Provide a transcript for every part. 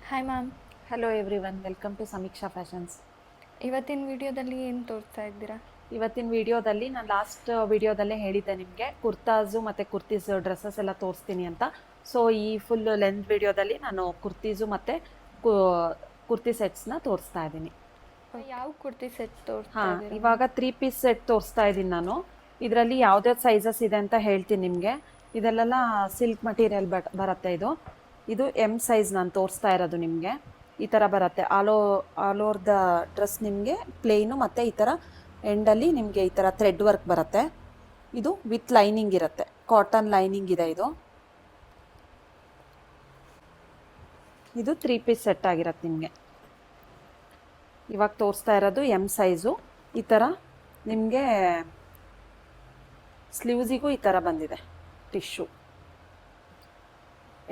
Hi ma'am. Hello everyone, welcome to Sameeksha fashions. ಇವತ್ತಿನ ವಿಡಿಯೋದಲ್ಲಿ ಏನು ತೋರಿಸ್ತಾ ಇದ್ದೀರಾ? ಇವತ್ತಿನ ವಿಡಿಯೋದಲ್ಲಿ ನಾನು ಲಾಸ್ಟ್ ವಿಡಿಯೋದಲ್ಲೇ ಹೇಳಿದ್ದೆ ನಿಮಗೆ ಕುರ್ತಾಸು ಮತ್ತು ಕುರ್ತೀಸ್ ಡ್ರೆಸ್ಸಸ್ ಎಲ್ಲ ತೋರಿಸ್ತೀನಿ ಅಂತ. ಸೊ ಈ ಫುಲ್ ಲೆಂತ್ ವಿಡಿಯೋದಲ್ಲಿ ನಾನು ಕುರ್ತೀಸು ಮತ್ತು ಕುರ್ತಿ ಸೆಟ್ಸ್ನ ತೋರಿಸ್ತಾ ಇದ್ದೀನಿ. ಯಾವ ಕುರ್ತಿ ಸೆಟ್ ತೋರಿಸ್ತಾ ಹಾಂ, ಇದ್ದೀರಾ? ಇವಾಗ 3 ಪೀಸ್ ಸೆಟ್ ತೋರಿಸ್ತಾ ಇದ್ದೀನಿ ನಾನು. ಇದರಲ್ಲಿ ಯಾವ್ದ್ಯಾವ್ದು ಸೈಜಸ್ ಇದೆ ಅಂತ ಹೇಳ್ತೀನಿ ನಿಮಗೆ. ಇದೆಲ್ಲ ಸಿಲ್ಕ್ ಮಟೀರಿಯಲ್ ಬರುತ್ತೆ. ಇದು ಎಮ್ ಸೈಜ್ ನಾನು ತೋರಿಸ್ತಾ ಇರೋದು ನಿಮಗೆ. ಈ ಥರ ಬರುತ್ತೆ. ಆಲ್ ಓವರ್ ದ ಡ್ರೆಸ್ ನಿಮಗೆ ಪ್ಲೇನು ಮತ್ತು ಈ ಥರ ಎಂಡಲ್ಲಿ ನಿಮಗೆ ಈ ಥರ ಥ್ರೆಡ್ ವರ್ಕ್ ಬರುತ್ತೆ. ಇದು ವಿತ್ ಲೈನಿಂಗ್ ಇರುತ್ತೆ, ಕಾಟನ್ ಲೈನಿಂಗ್ ಇದೆ. ಇದು 3 ಪೀಸ್ ಸೆಟ್ ಆಗಿರುತ್ತೆ ನಿಮಗೆ. ಇವಾಗ ತೋರಿಸ್ತಾ ಇರೋದು ಎಮ್ ಸೈಜು. ಈ ಥರ ನಿಮಗೆ ಸ್ಲೀವ್ಸಿಗೂ ಈ ಥರ ಬಂದಿದೆ ಟಿಶ್ಯೂ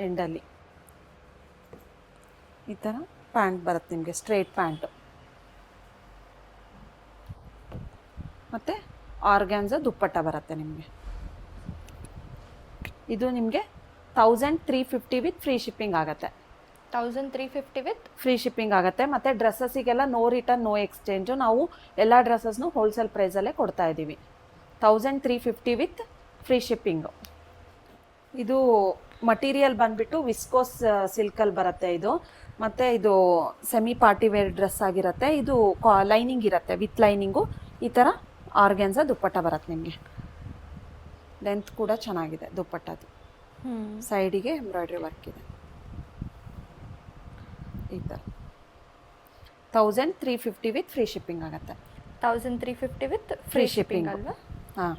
ಎಂಡಲ್ಲಿ. ಈ ಥರ ಪ್ಯಾಂಟ್ ಬರುತ್ತೆ ನಿಮಗೆ, ಸ್ಟ್ರೇಟ್ ಪ್ಯಾಂಟು ಮತ್ತು ಆರ್ಗ್ಯಾನ್ಸ ದುಪ್ಪಟ್ಟ ಬರುತ್ತೆ ನಿಮಗೆ. ಇದು ನಿಮಗೆ 1350 ವಿತ್ ಫ್ರೀ ಶಿಪ್ಪಿಂಗ್ ಆಗುತ್ತೆ. 1350 ವಿತ್ ಫ್ರೀ ಶಿಪ್ಪಿಂಗ್ ಆಗುತ್ತೆ. ಮತ್ತು ಡ್ರೆಸ್ಸಸ್ಸಿಗೆಲ್ಲ ನೋ ರಿಟರ್ನ್ ನೋ ಎಕ್ಸ್ಚೇಂಜು. ನಾವು ಎಲ್ಲ ಡ್ರೆಸ್ಸಸ್ನು ಹೋಲ್ಸೇಲ್ ಪ್ರೈಸಲ್ಲೇ ಕೊಡ್ತಾ ಇದ್ದೀವಿ. 1350 ವಿತ್ ಫ್ರೀ ಶಿಪ್ಪಿಂಗು. ಇದು ಮಟೀರಿಯಲ್ ಬಂದುಬಿಟ್ಟು ವಿಸ್ಕೋಸ್ ಸಿಲ್ಕಲ್ಲಿ ಬರುತ್ತೆ ಇದು. ಮತ್ತು ಇದು ಸೆಮಿ ಪಾರ್ಟಿ ವೇರ್ ಡ್ರೆಸ್ ಆಗಿರುತ್ತೆ. ಇದು ಲೈನಿಂಗ್ ಇರುತ್ತೆ, ವಿತ್ ಲೈನಿಂಗು. ಈ ಥರ ಆರ್ಗ್ಯಾನ್ಸ ದುಪ್ಪಟ್ಟ ಬರುತ್ತೆ ನಿಮಗೆ. ಲೆಂತ್ ಕೂಡ ಚೆನ್ನಾಗಿದೆ ದುಪ್ಪಟ್ಟದು. ಸೈಡಿಗೆ ಎಂಬ್ರಾಯ್ಡ್ರಿ ವರ್ಕ್ ಇದೆ. ಈ ಥರ 1350 ವಿತ್ ಫ್ರೀ ಶಿಪ್ಪಿಂಗ್ ಆಗುತ್ತೆ. 1350 ವಿತ್ ಫ್ರೀ ಶಿಪ್ಪಿಂಗ್ ಅಲ್ವಾ? ಹಾಂ,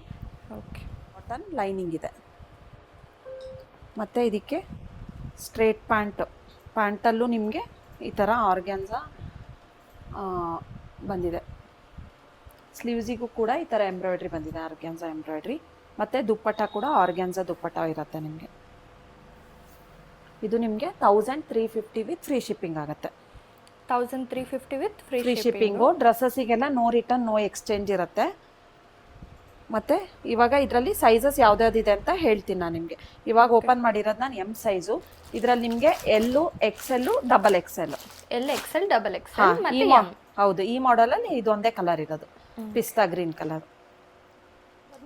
ಓಕೆ. ಕಾಟನ್ ಲೈನಿಂಗ್ ಇದೆ. ಮತ್ತು ಇದಕ್ಕೆ ಸ್ಟ್ರೇಟ್ ಪ್ಯಾಂಟಲ್ಲೂ ನಿಮಗೆ ಈ ಥರ ಆರ್ಗ್ಯಾನ್ಸ ಬಂದಿದೆ. ಸ್ಲೀವ್ಸಿಗೂ ಕೂಡ ಈ ಥರ ಎಂಬ್ರಾಯ್ಡ್ರಿ ಬಂದಿದೆ, ಆರ್ಗ್ಯಾನ್ಸ ಎಂಬ್ರಾಯ್ಡ್ರಿ. ಮತ್ತು ದುಪ್ಪಟ್ಟ ಕೂಡ ಆರ್ಗ್ಯಾನ್ಸ ದುಪ್ಪಟ್ಟ ಇರುತ್ತೆ ನಿಮಗೆ. ಇದು ನಿಮಗೆ 1350 ವಿತ್ ಫ್ರೀ ಶಿಪ್ಪಿಂಗ್ ಆಗುತ್ತೆ. 1350 ವಿತ್ ಫ್ರೀ ಶಿಪ್ಪಿಂಗು. ಡ್ರೆಸ್ಸಸ್ಸಿಗೆಲ್ಲ ನೋ ರಿಟರ್ನ್ ನೋ ಎಕ್ಸ್ಚೇಂಜ್ ಇರುತ್ತೆ. ಮತ್ತು ಇವಾಗ ಇದರಲ್ಲಿ ಸೈಜಸ್ ಯಾವ್ದ್ಯಾವ್ದಿದೆ ಅಂತ ಹೇಳ್ತೀನಿ ನಾನು ನಿಮಗೆ. ಇವಾಗ ಓಪನ್ ಮಾಡಿರೋದು ನಾನು ಎಮ್ ಸೈಜು. ಇದರಲ್ಲಿ ನಿಮಗೆ ಎಲ್ಲು XL double XL. XL double XL ಹೌದು, ಈ ಮಾಡೆಲಲ್ಲಿ ಇದೊಂದೇ ಕಲರ್ ಇರೋದು, ಪಿಸ್ತಾ ಗ್ರೀನ್ ಕಲರ್.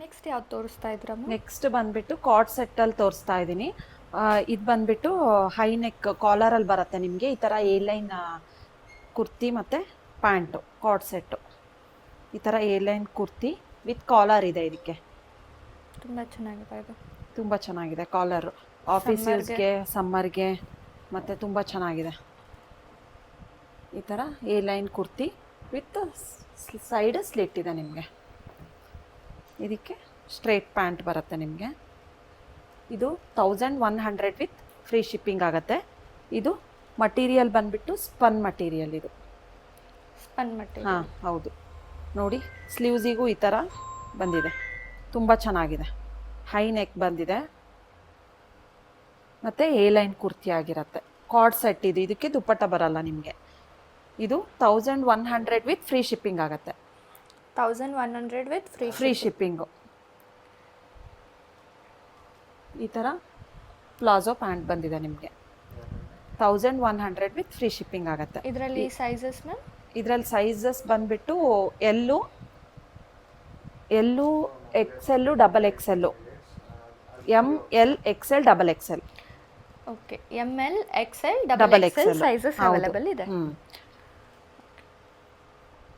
ನೆಕ್ಸ್ಟ್ ಯಾವ್ದು ತೋರಿಸ್ತಾ ಇದ್ದೀರಾ? ನೆಕ್ಸ್ಟ್ ಬಂದುಬಿಟ್ಟು ಕಾರ್ಡ್ ಸೆಟ್ಟಲ್ಲಿ ತೋರಿಸ್ತಾ ಇದ್ದೀನಿ. ಇದು ಬಂದುಬಿಟ್ಟು ಹೈ ನೆಕ್ ಕಾಲರಲ್ಲಿ ಬರುತ್ತೆ ನಿಮಗೆ. ಈ ಥರ ಎ ಲೈನ್ ಕುರ್ತಿ ಮತ್ತು ಪ್ಯಾಂಟು ಕಾರ್ಡ್ ಸೆಟ್ಟು. ಈ ಥರ A line kurti with collar ಇದೆ. ಇದಕ್ಕೆ ತುಂಬ ಚೆನ್ನಾಗಿದೆ. ಇದು ತುಂಬ ಚೆನ್ನಾಗಿದೆ ಕಾಲರು, ಆಫೀಸ್ ಯೂಸ್ಗೆ, ಸಮ್ಮರ್ಗೆ, ಮತ್ತು ತುಂಬ ಚೆನ್ನಾಗಿದೆ. ಈ ಥರ A line kurti with side slit ಇದೆ ನಿಮಗೆ. ಇದಕ್ಕೆ ಸ್ಟ್ರೇಟ್ ಪ್ಯಾಂಟ್ ಬರುತ್ತೆ ನಿಮಗೆ. ಇದು 1100 ವಿತ್ ಫ್ರೀ ಶಿಪ್ಪಿಂಗ್ ಆಗುತ್ತೆ. ಇದು ಮಟೀರಿಯಲ್ ಬಂದುಬಿಟ್ಟು ಸ್ಪನ್ ಮಟೀರಿಯಲ್. ಇದು ಸ್ಪನ್ ಮಟೀರಿಯಲ್. ಹಾಂ, ಹೌದು. ನೋಡಿ, ಸ್ಲೀವ್ಸಿಗೂ ಈ ಥರ ಬಂದಿದೆ, ತುಂಬ ಚೆನ್ನಾಗಿದೆ. ಹೈ ನೆಕ್ ಬಂದಿದೆ ಮತ್ತು ಎ ಲೈನ್ ಕುರ್ತಿ ಆಗಿರುತ್ತೆ. ಕಾರ್ಡ್ ಸೆಟ್ ಇದು. ಇದಕ್ಕೆ ದುಪ್ಪಟ್ಟ ಬರಲ್ಲ ನಿಮಗೆ. ಇದು 1100 ವಿತ್ ಫ್ರೀ ಶಿಪ್ಪಿಂಗ್ ಆಗುತ್ತೆ. 1100 ವಿತ್ ಫ್ರೀ ಶಿಪ್ಪಿಂಗು. ಈ ಥರ ಪ್ಲಾಜೋ ಪ್ಯಾಂಟ್ ಬಂದಿದೆ ನಿಮಗೆ. 1100 ವಿತ್ ಫ್ರೀ ಶಿಪ್ಪಿಂಗ್ ಆಗುತ್ತೆ. ಇದರಲ್ಲಿ ಸೈಜಸ್ ಮ್ಯಾಮ್? ಇದರಲ್ಲಿ ಸೈಜಸ್ ಬಂದುಬಿಟ್ಟು ಎಲ್ಲು XL double XL, ML XL double XL. Okay, ML XL double XL sizes available ಇದೆ.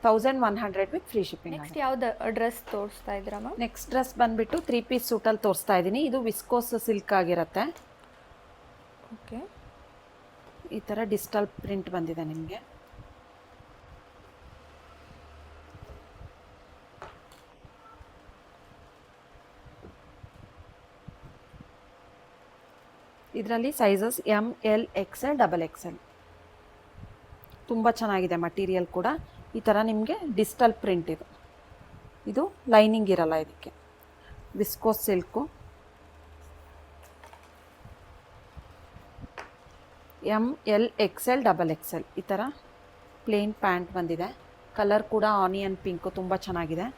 1100 ವಿತ್ ಫ್ರೀ ಶಿಪ್ಪಿಂಗ್. ನೆಕ್ಸ್ಟ್ ಯಾವ್ದು ಡ್ರೆಸ್ ತೋರಿಸ್ತಾ ಇದ್ದೀರಾ ಮ್ಯಾಮ್? ನೆಕ್ಸ್ಟ್ ಡ್ರೆಸ್ ಬಂದುಬಿಟ್ಟು 3 ಪೀಸ್ ಸೂಟಲ್ಲಿ ತೋರಿಸ್ತಾ ಇದ್ದೀನಿ. ಇದು ವಿಸ್ಕೋಸ್ ಸಿಲ್ಕ್ ಆಗಿರುತ್ತೆ. ಓಕೆ. ಈ ಥರ ಡಿಜಿಟಲ್ ಪ್ರಿಂಟ್ ಬಂದಿದೆ ನಿಮಗೆ. ಇದರಲ್ಲಿ sizes ML XL double XL. ತುಂಬ ಚೆನ್ನಾಗಿದೆ ಮಟೀರಿಯಲ್ ಕೂಡ. ಈ ಥರ ನಿಮಗೆ ಡಿಜಿಟಲ್ ಪ್ರಿಂಟ್ ಇದು ಲೈನಿಂಗ್ ಇರಲ್ಲ. ಇದಕ್ಕೆ viscose silk. ML XL double XL. ಈ ಥರ ಪ್ಲೇನ್ ಪ್ಯಾಂಟ್ ಬಂದಿದೆ. ಕಲರ್ ಕೂಡ ಆನಿಯನ್ ಪಿಂಕು, ತುಂಬ ಚೆನ್ನಾಗಿದೆ.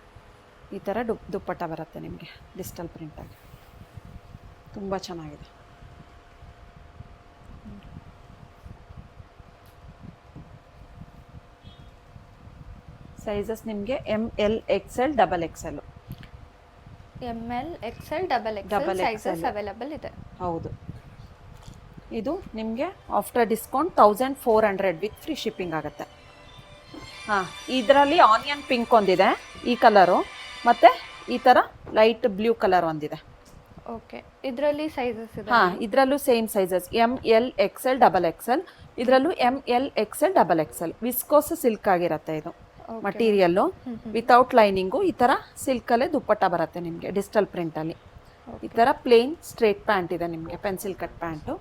ಈ ಥರ ದುಪ್ಪಟ್ಟ ಬರುತ್ತೆ ನಿಮಗೆ ಡಿಜಿಟಲ್ ಪ್ರಿಂಟಾಗಿ, ತುಂಬ ಚೆನ್ನಾಗಿದೆ. ಸೈಜಸ್ ನಿಮಗೆ ML XL XXL. ML XL XXL sizes available ಇದೆ. ಹೌದು. ಇದು ನಿಮಗೆ after discount 1400 with free shipping ಆಗುತ್ತೆ. ಹಾಂ, ಇದರಲ್ಲಿ ಆನಿಯನ್ ಪಿಂಕ್ ಒಂದಿದೆ ಈ ಕಲರು, ಮತ್ತು ಈ ಥರ ಲೈಟ್ ಬ್ಲೂ ಕಲರ್ ಒಂದಿದೆ. ಓಕೆ, ಇದರಲ್ಲಿ ಸೈಜಸ್ ಇದೆ. ಹಾಂ, ಇದರಲ್ಲೂ same sizes ML XL XXL. ಇದರಲ್ಲೂ ML XL XXL. Viscose silk ಆಗಿರುತ್ತೆ ಇದು ಮಟೀರಿಯಲ್ಲು, ವಿತೌಟ್ ಲೈನಿಂಗು. ಈ ಥರ ಸಿಲ್ಕಲ್ಲೇ ದುಪ್ಪಟ್ಟ ಬರುತ್ತೆ ನಿಮಗೆ ಡಿಜಿಟಲ್ ಪ್ರಿಂಟಲ್ಲಿ. ಈ ಥರ ಪ್ಲೇನ್ ಸ್ಟ್ರೇಟ್ ಪ್ಯಾಂಟ್ ಇದೆ ನಿಮಗೆ, ಪೆನ್ಸಿಲ್ ಕಟ್ ಪ್ಯಾಂಟು.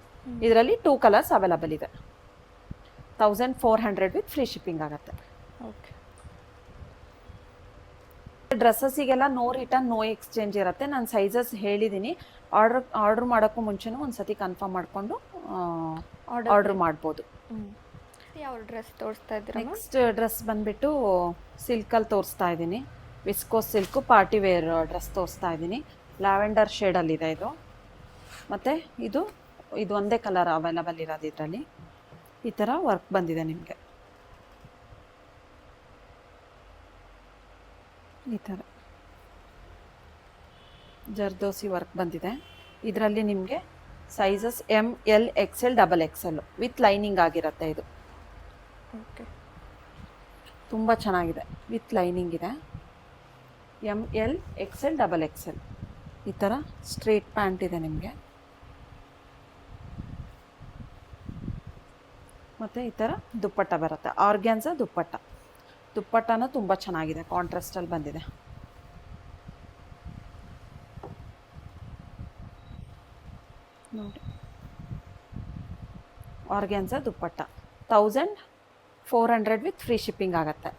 ಇದರಲ್ಲಿ 2 ಕಲರ್ಸ್ ಅವೈಲಬಲ್ ಇದೆ. 1400 ವಿತ್ ಫ್ರೀ ಶಿಪ್ಪಿಂಗ್ ಆಗುತ್ತೆ. ಓಕೆ, ಡ್ರೆಸ್ಸಸ್ಸಿಗೆಲ್ಲ ನೋ ರಿಟರ್ನ್ ನೋ ಎಕ್ಸ್ಚೇಂಜ್ ಇರುತ್ತೆ. ನಾನು ಸೈಜಸ್ ಹೇಳಿದ್ದೀನಿ. ಆರ್ಡ್ರ್ ಮಾಡೋಕ್ಕೂ ಮುಂಚೆನೂ ಒಂದು ಸತಿ ಕನ್ಫರ್ಮ್ ಮಾಡಿಕೊಂಡು ಆರ್ಡ್ರ್ ಮಾಡ್ಬೋದು. ಯಾವ ಡ್ರೆಸ್ ತೋರಿಸ್ತಾ ಇದ್ದೀರಾ? ನೆಕ್ಸ್ಟ್ ಡ್ರೆಸ್ ಬಂದುಬಿಟ್ಟು ಸಿಲ್ಕಲ್ಲಿ ತೋರಿಸ್ತಾ ಇದ್ದೀನಿ. Viscose silk party wear dress ತೋರಿಸ್ತಾ ಇದ್ದೀನಿ. ಲ್ಯಾವೆಂಡರ್ ಶೇಡಲ್ಲಿದೆ ಇದು. ಮತ್ತು ಇದು ಒಂದೇ ಕಲರ್ ಅವೈಲಬಲ್ ಇರೋದು. ಇದರಲ್ಲಿ ಈ ಥರ ವರ್ಕ್ ಬಂದಿದೆ ನಿಮಗೆ. ಈ ಥರ ಜರ್ದೋಸಿ ವರ್ಕ್ ಬಂದಿದೆ. ಇದರಲ್ಲಿ ನಿಮಗೆ sizes ML XL XXL with lining ಆಗಿರುತ್ತೆ. ಇದು ಓಕೆ, ತುಂಬ ಚೆನ್ನಾಗಿದೆ. ವಿತ್ ಲೈನಿಂಗ್ ಇದೆ. ML XL XXL. ಈ ಥರ ಸ್ಟ್ರೇಟ್ ಪ್ಯಾಂಟ್ ಇದೆ ನಿಮಗೆ. ಮತ್ತು ಈ ಥರ ದುಪ್ಪಟ್ಟ ಬರುತ್ತೆ, ಆರ್ಗ್ಯಾನ್ಸ ದುಪ್ಪಟ್ಟ. ದುಪ್ಪಟ್ಟನೂ ತುಂಬ ಚೆನ್ನಾಗಿದೆ, ಕಾಂಟ್ರಾಸ್ಟಲ್ಲಿ ಬಂದಿದೆ. ನೋಡಿ, ಆರ್ಗ್ಯಾನ್ಸ ದುಪ್ಪಟ್ಟ 1400 ವಿತ್ ಫ್ರೀ ಶಿಪ್ಪಿಂಗ್ ಆಗುತ್ತೆ.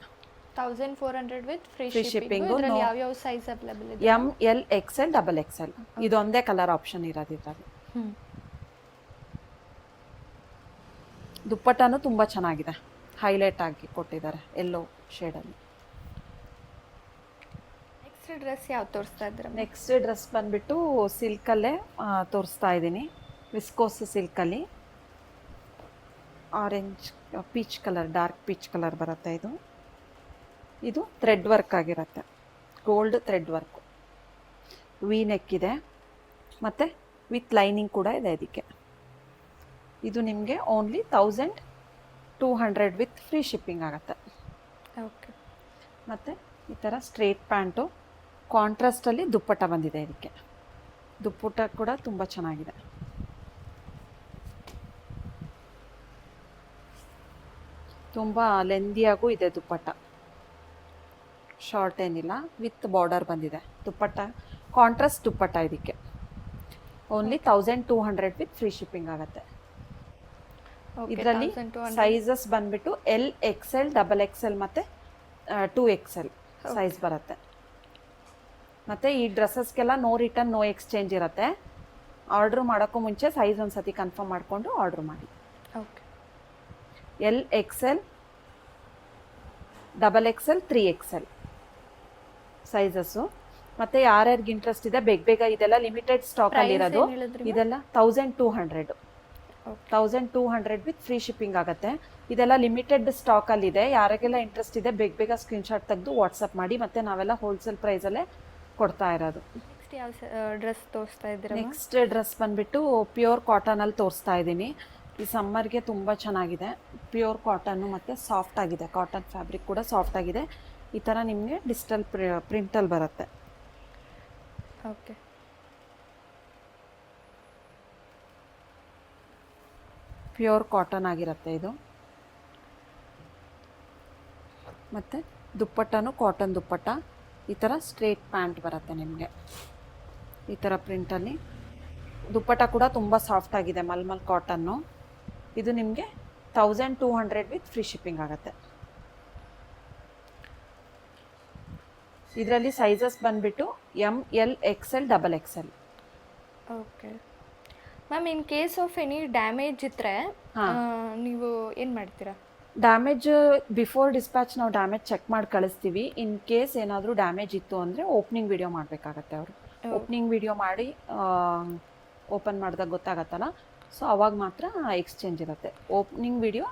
1400 with free Free shipping. shipping. ಇದರಲ್ಲಿ ಯಾವ ಸೈಜ್ ಅವೈಲಬಲ್ ಇದೆ? ML XL XXL. ಇದೊಂದೇ ಕಲರ್ ಆಪ್ಷನ್ ಇರೋದು ಇದರಲ್ಲಿ. ದುಪ್ಪಟ್ಟನೂ ತುಂಬ ಚೆನ್ನಾಗಿದೆ, ಹೈಲೈಟ್ ಆಗಿ ಕೊಟ್ಟಿದ್ದಾರೆ ಎಲ್ಲೋ ಶೇಡಲ್ಲಿ. ನೆಕ್ಸ್ಟ್ ಡ್ರೆಸ್ ಯಾವ ತೋರಿಸ್ತಾ ಇದ್ದೀರಾ? ನೆಕ್ಸ್ಟ್ ಡ್ರೆಸ್ ಬಂದುಬಿಟ್ಟು ಸಿಲ್ಕಲ್ಲೇ ತೋರಿಸ್ತಾ ಇದ್ದೀನಿ. ವಿಸ್ಕೋಸ್ ಸಿಲ್ಕಲ್ಲಿ orange peach colour, dark peach colour ಬರುತ್ತೆ ಇದು. ಇದು ಥ್ರೆಡ್ ವರ್ಕ್ ಆಗಿರುತ್ತೆ, gold thread work. V neck ಇದೆ ಮತ್ತು ವಿತ್ ಲೈನಿಂಗ್ ಕೂಡ ಇದೆ ಇದಕ್ಕೆ. ಇದು ನಿಮಗೆ ಓನ್ಲಿ 1200 ವಿತ್ ಫ್ರೀ ಶಿಪ್ಪಿಂಗ್ ಆಗುತ್ತೆ. ಓಕೆ, ಮತ್ತು ಈ ಥರ ಸ್ಟ್ರೇಟ್ ಪ್ಯಾಂಟು ಕಾಂಟ್ರಾಸ್ಟಲ್ಲಿ ದುಪ್ಪಟ್ಟ ಬಂದಿದೆ ಇದಕ್ಕೆ. ದುಪ್ಪಟ್ಟ ಕೂಡ ತುಂಬ ಚೆನ್ನಾಗಿದೆ. ತುಂಬ ಲೆಂದಿಯಾಗೂ ಇದೆ ದುಪ್ಪಟ್ಟ, ಶಾರ್ಟ್ ಏನಿಲ್ಲ. ವಿತ್ ಬಾರ್ಡರ್ ಬಂದಿದೆ ದುಪ್ಪಟ್ಟ, ಕಾಂಟ್ರಾಸ್ಟ್ ದುಪ್ಪಟ್ಟ ಇದಕ್ಕೆ. ಓನ್ಲಿ 1200 ವಿತ್ ಫ್ರೀ ಶಿಪ್ಪಿಂಗ್ ಆಗುತ್ತೆ. ಇದರಲ್ಲಿ ಸೈಜಸ್ ಬಂದ್ಬಿಟ್ಟು L XL XXL ಮತ್ತು 2XL ಸೈಜ್ ಬರುತ್ತೆ. ಮತ್ತು ಈ ಡ್ರೆಸ್ಸಸ್ಗೆಲ್ಲ ನೋ ರಿಟರ್ನ್ ನೋ ಎಕ್ಸ್ಚೇಂಜ್ ಇರುತ್ತೆ. ಆರ್ಡ್ರ್ ಮಾಡೋಕ್ಕೂ ಮುಂಚೆ ಸೈಜ್ ಒಂದು ಸತಿ ಕನ್ಫರ್ಮ್ ಮಾಡಿಕೊಂಡು ಆರ್ಡ್ರ್ ಮಾಡಿ. Okay, L XL XXL 3XL sizes. ಮತ್ತು ಯಾರ್ಯಾರಿಗೆ ಇಂಟ್ರೆಸ್ಟ್ ಇದೆ ಬೇಗ ಇದೆಲ್ಲ ಲಿಮಿಟೆಡ್ ಸ್ಟಾಕಲ್ಲಿ ಇರೋದು. ಇದೆಲ್ಲ 1200 ವಿತ್ ಫ್ರೀ ಶಿಪ್ಪಿಂಗ್ ಆಗುತ್ತೆ. ಇದೆಲ್ಲ ಲಿಮಿಟೆಡ್ ಸ್ಟಾಕಲ್ಲಿದೆ. ಯಾರಿಗೆಲ್ಲ ಇಂಟ್ರೆಸ್ಟ್ ಇದೆ ಬೇಗ ಸ್ಕ್ರೀನ್ಶಾಟ್ ತೆಗೆದು ವಾಟ್ಸಪ್ ಮಾಡಿ. ಮತ್ತು ನಾವೆಲ್ಲ ಹೋಲ್ಸೇಲ್ ಪ್ರೈಸಲ್ಲೇ ಕೊಡ್ತಾ ಇರೋದು. ನೆಕ್ಸ್ಟ್ ಯಾವ ಡ್ರೆಸ್ ತೋರಿಸ್ತಾ ಇದ್ದೀರಾ? ನೆಕ್ಸ್ಟ್ ಡ್ರೆಸ್ ಬಂದುಬಿಟ್ಟು ಪ್ಯೂರ್ ಕಾಟನಲ್ಲಿ ತೋರಿಸ್ತಾ ಇದ್ದೀನಿ. ಈ ಸಮ್ಮರ್ಗೆ ತುಂಬ ಚೆನ್ನಾಗಿದೆ. ಪ್ಯೂರ್ ಕಾಟನ್ನು ಮತ್ತು ಸಾಫ್ಟ್ ಆಗಿದೆ, ಕಾಟನ್ ಫ್ಯಾಬ್ರಿಕ್ ಕೂಡ ಸಾಫ್ಟ್ ಆಗಿದೆ. ಈ ಥರ ನಿಮಗೆ ಡಿಜಿಟಲ್ ಪ್ರಿಂಟಲ್ಲಿ ಬರುತ್ತೆ. ಓಕೆ, ಪ್ಯೂರ್ ಕಾಟನ್ ಆಗಿರುತ್ತೆ ಇದು. ಮತ್ತು ದುಪ್ಪಟ್ಟನೂ ಕಾಟನ್ ದುಪ್ಪಟ್ಟ. ಈ ಥರ ಸ್ಟ್ರೇಟ್ ಪ್ಯಾಂಟ್ ಬರುತ್ತೆ ನಿಮಗೆ ಈ ಥರ ಪ್ರಿಂಟಲ್ಲಿ. ದುಪ್ಪಟ್ಟ ಕೂಡ ತುಂಬ ಸಾಫ್ಟ್ ಆಗಿದೆ, ಮಲ್ಮಲ್ ಕಾಟನ್ನು. ಇದು ನಿಮಗೆ 1200 ವಿತ್ ಫ್ರೀ ಶಿಪ್ಪಿಂಗ್ ಆಗುತ್ತೆ. ಇದರಲ್ಲಿ ಸೈಜಸ್ ಬಂದುಬಿಟ್ಟು ML XL XXL. Okay ma'am, in case of any damage ಇದ್ದರೆ ನೀವು ಏನು ಮಾಡ್ತೀರಾ? ಡ್ಯಾಮೇಜ್ ಬಿಫೋರ್ ಡಿಸ್ಪ್ಯಾಚ್ ನಾವು ಡ್ಯಾಮೇಜ್ ಚೆಕ್ ಮಾಡಿ ಕಳಿಸ್ತೀವಿ. ಇನ್ ಕೇಸ್ ಏನಾದರೂ ಡ್ಯಾಮೇಜ್ ಇತ್ತು ಅಂದರೆ ಓಪನಿಂಗ್ ವಿಡಿಯೋ ಮಾಡಬೇಕಾಗತ್ತೆ ಅವರು. ಓಪನಿಂಗ್ ವಿಡಿಯೋ ಮಾಡಿ ಓಪನ್ ಮಾಡಿದಾಗ ಗೊತ್ತಾಗತ್ತಲ್ಲ, ಸೊ ಅವಾಗ ಮಾತ್ರ ಎಕ್ಸ್ಚೇಂಜ್ ಇರುತ್ತೆ. Opening video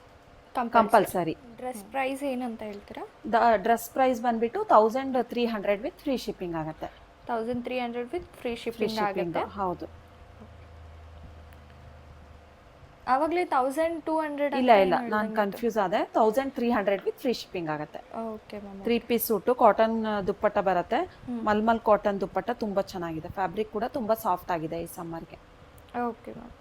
compulsory. Dress price ಏನಂತ ಹೇಳ್ತೀರಾ? ಡ್ರೆಸ್ ಪ್ರೈಸ್ ಬಂದ್ಬಿಟ್ಟು 1300 ವಿತ್ ಫ್ರೀ ಶಿಪ್ಪಿಂಗ್ ಆಗುತ್ತೆ. 1300 with free free shipping shipping ಆಗುತ್ತೆ. ಹೌದು. ಆವಾಗಲೇ 1200 ಇಲ್ಲ ಇಲ್ಲ, ನಾನು ಕನ್ಫ್ಯೂಸ್ ಆದೆ. 1300 ವಿತ್ ಫ್ರೀ ಶಿಪ್ಪಿಂಗ್ ಆಗುತ್ತೆ. Okay ma'am. 3 piece suit, cotton dupatta ಬರುತ್ತೆ. ಮಲ್ಮಲ್ ಕಾಟನ್ ದುಪ್ಪಟ್ಟ ತುಂಬಾ ಚೆನ್ನಾಗಿದೆ. ಫ್ಯಾಬ್ರಿಕ್ ಕೂಡ ತುಂಬಾ ಸಾಫ್ಟ್ ಆಗಿದೆ ಈ ಸಮ್ಮರ್ಗೆ. Okay ma'am.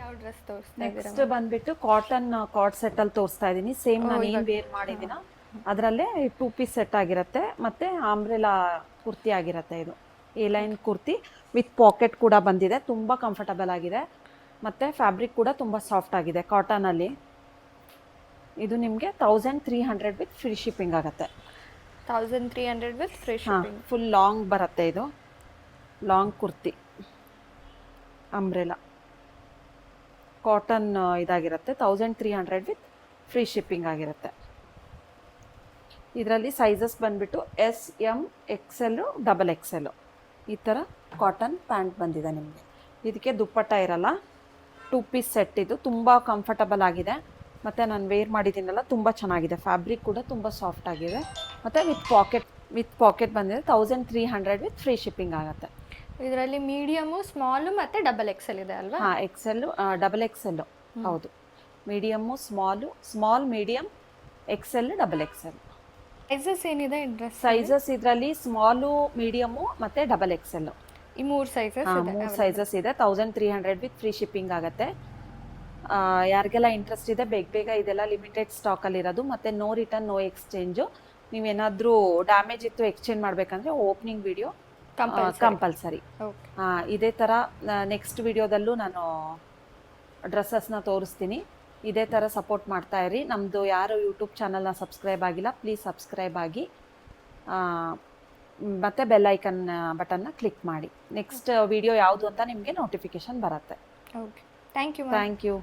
ಯಾವ ಡ್ರೆಸ್ ತೋರಿಸ್ತಾ ಇದ್ದೀರಾ? ನೆಕ್ಸ್ಟ್ ಬಂದ್ಬಿಟ್ಟು ಕಾಟನ್ ಕಾರ್ಡ್ ಸೆಟ್ ಅಲ್ಲಿ ತೋರಿಸ್ತಾ ಇದ್ದೀನಿ. ಸೇಮ್ ನಾನು ಏನ್ ವೇರ್ ಮಾಡಿದ್ದೀನ ಅದರಲ್ಲೇ 2 ಪೀಸ್ ಸೆಟ್ ಆಗಿರುತ್ತೆ. ಮತ್ತೆ ಆಂಬ್ರೆಲಾ ಕುರ್ತಿ ಆಗಿರುತ್ತೆ. ಇದು A line kurti with packet ಕೂಡ ಬಂದಿದೆ. ತುಂಬಾ ಕಂಫರ್ಟಬಲ್ ಆಗಿದೆ. ಮತ್ತೆ ಫ್ಯಾಬ್ರಿಕ್ ಕೂಡ ತುಂಬಾ ಸಾಫ್ಟ್ ಆಗಿದೆ ಕಾಟನ್ ಅಲ್ಲಿ. ಇದು ನಿಮಗೆ 1300 ವಿತ್ ಫ್ರೀ ಶಿಪ್ಪಿಂಗ್ ಆಗುತ್ತೆ. 1300 with free shipping. Full long ಬರುತ್ತೆ. ಇದು ಲಾಂಗ್ ಕುರ್ತಿ ಅಂಬ್ರೆಲಾ ಕಾಟನ್ ಇದಾಗಿರುತ್ತೆ. 1300 ವಿತ್ ಫ್ರೀ ಶಿಪ್ಪಿಂಗ್ ಆಗಿರುತ್ತೆ. ಇದರಲ್ಲಿ ಸೈಜಸ್ ಬಂದ್ಬಿಟ್ಟು ಎಸ್, ಎಮ್, XL, XXL ಈ ಥರ ಕಾಟನ್ ಪ್ಯಾಂಟ್ ಬಂದಿದೆ ನಿಮಗೆ. ಇದಕ್ಕೆ ದುಪ್ಪಟ್ಟ ಇರಲ್ಲ. 2 ಪೀಸ್ ಸೆಟ್. ಇದು ತುಂಬ ಕಂಫರ್ಟಬಲ್ ಆಗಿದೆ. ಮತ್ತು ನಾನು ವೇರ್ ಮಾಡಿದ್ದೀನಲ್ಲ ತುಂಬ ಚೆನ್ನಾಗಿದೆ. ಫ್ಯಾಬ್ರಿಕ್ ಕೂಡ ತುಂಬ ಸಾಫ್ಟ್ ಆಗಿದೆ. ಮತ್ತು ವಿತ್ ಪಾಕೆಟ್ ಬಂದಿದೆ. 1300 ವಿತ್ ಫ್ರೀ ಶಿಪ್ಪಿಂಗ್ ಆಗುತ್ತೆ. ಇದರಲ್ಲಿ ಮೀಡಿಯಮು, ಸ್ಮಾಲು ಮತ್ತು XXL ಇದೆ ಅಲ್ವಾ? ಹಾಂ, XL, XXL ಹೌದು. Medium, small, medium, XL, XXL. Sizes ಏನಿದೆ ಡ್ರೆಸ್? ಸೈಜಸ್ ಇದರಲ್ಲಿ ಸ್ಮಾಲು, ಮೀಡಿಯಮ್ಮು ಮತ್ತು XXL ಈ 3 ಸೈಜಸ್ ಇದೆ. 3 ಸೈಜಸ್ ಇದೆ. 1300 ವಿತ್ ಫ್ರೀ ಶಿಪ್ಪಿಂಗ್ ಆಗುತ್ತೆ. ಯಾರಿಗೆಲ್ಲ ಇಂಟ್ರೆಸ್ಟ್ ಇದೆ ಬೇಗ ಇದೆಲ್ಲ ಲಿಮಿಟೆಡ್ ಸ್ಟಾಕಲ್ಲಿ ಇರೋದು. ಮತ್ತು ನೋ ರಿಟರ್ನ್, ನೋ ಎಕ್ಸ್ಚೇಂಜು. ನೀವೇನಾದರೂ ಡ್ಯಾಮೇಜ್ ಇತ್ತು ಎಕ್ಸ್ಚೇಂಜ್ ಮಾಡಬೇಕಂದ್ರೆ ಓಪನಿಂಗ್ ವಿಡಿಯೋ ಕಂಪಲ್ಸರಿ. ಇದೇ ಥರ ನೆಕ್ಸ್ಟ್ ವಿಡಿಯೋದಲ್ಲೂ ನಾನು ಡ್ರೆಸ್ಸಸ್ನ ತೋರಿಸ್ತೀನಿ. ಇದೇ ಥರ ಸಪೋರ್ಟ್ ಮಾಡ್ತಾ ಇರಿ. ನಮ್ಮದು ಯಾರು ಯೂಟ್ಯೂಬ್ ಚಾನಲ್ನ ಸಬ್ಸ್ಕ್ರೈಬ್ ಆಗಿಲ್ಲ, ಪ್ಲೀಸ್ ಸಬ್ಸ್ಕ್ರೈಬ್ ಆಗಿ ಮತ್ತು ಬೆಲ್ ಐಕನ್ ಬಟನ್ನ ಕ್ಲಿಕ್ ಮಾಡಿ. ನೆಕ್ಸ್ಟ್ ವಿಡಿಯೋ ಯಾವುದು ಅಂತ ನಿಮಗೆ ನೋಟಿಫಿಕೇಶನ್ ಬರುತ್ತೆ. Okay, thank you. Thank you.